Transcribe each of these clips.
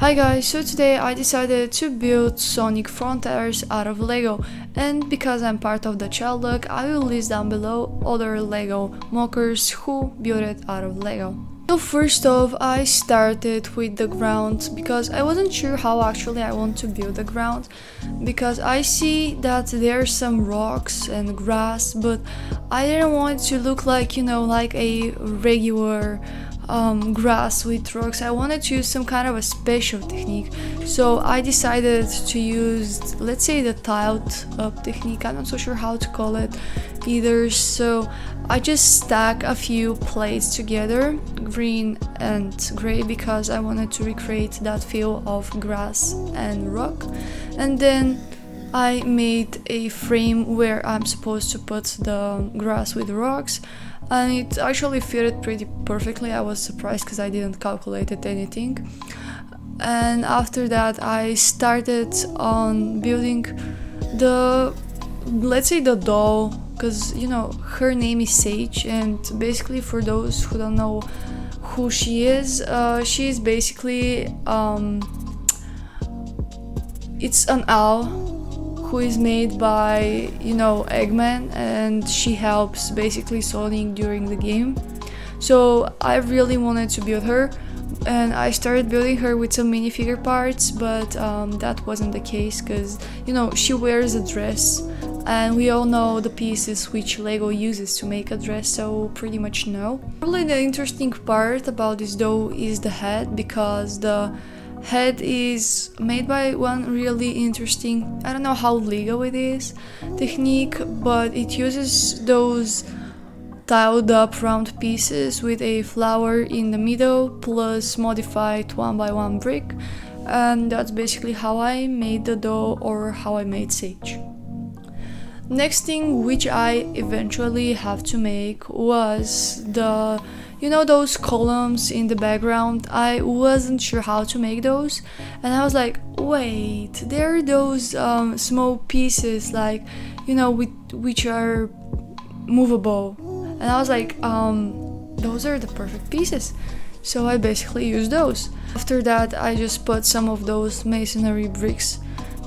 Hi guys, so today I decided to build Sonic Frontiers out of Lego, and because I'm part of the CHAO, I will list down below other Lego mockers who built it out of Lego. So first off, I started with the ground because I wasn't sure how actually I want to build the ground, because I see that there's some rocks and grass, but I didn't want it to look like, like a regular grass with rocks. I wanted to use some kind of a special technique, so I decided to use, let's say, the tiled up technique. I'm not so sure how to call it either. So I just stack a few plates together, green and gray, because I wanted to recreate that feel of grass and rock. And then I made a frame where I'm supposed to put the grass with rocks, and it actually fitted pretty perfectly. I was surprised because I didn't calculate it anything. And after that I started on building the, let's say, the doll, because her name is Sage, and basically, for those who don't know who she is basically it's an owl who is made by Eggman, and she helps basically Sonic during the game. So I really wanted to build her, and I started building her with some minifigure parts, but that wasn't the case, because she wears a dress, and we all know the pieces which Lego uses to make a dress, so pretty much no. Probably the interesting part about this doll is the head, because the head is made by one really interesting, I don't know how legal it is, technique, but it uses those tiled up round pieces with a flower in the middle plus modified 1x1 brick, and that's basically how I made the doll, or how I made Sage. Next thing which I eventually have to make was the those columns in the background. I wasn't sure how to make those, and I was like, wait, there are those small pieces, like which are movable, and I was like, those are the perfect pieces. So I basically used those. After that I just put some of those masonry bricks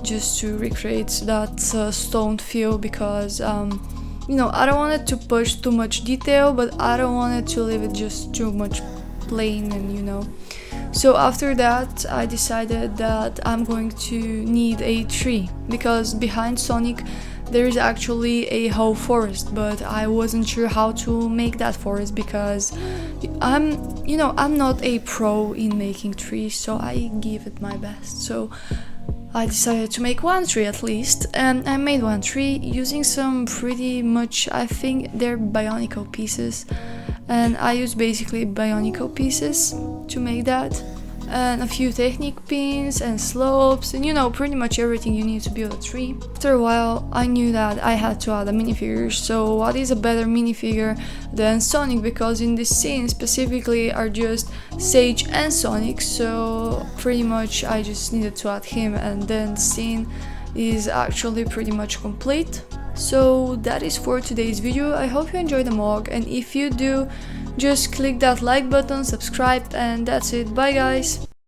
just to recreate that stone feel, because I don't want it to push too much detail, but I don't want it to leave it just too much plain, and So after that I decided that I'm going to need a tree, because behind Sonic there is actually a whole forest, but I wasn't sure how to make that forest, because I'm not a pro in making trees, so I give it my best. So I decided to make one tree at least, and I made one tree using some pretty much, I think they're Bionicle pieces, and I used basically Bionicle pieces to make that, and a few technique pins and slopes, and pretty much everything you need to build a tree. After a while I knew that I had to add a minifigure, so what is a better minifigure than Sonic, because in this scene specifically are just Sage and Sonic, so pretty much I just needed to add him, and then the scene is actually pretty much complete. So that is for today's video. I hope you enjoyed the mock, and if you do, just click that like button, subscribe, and that's it. Bye guys!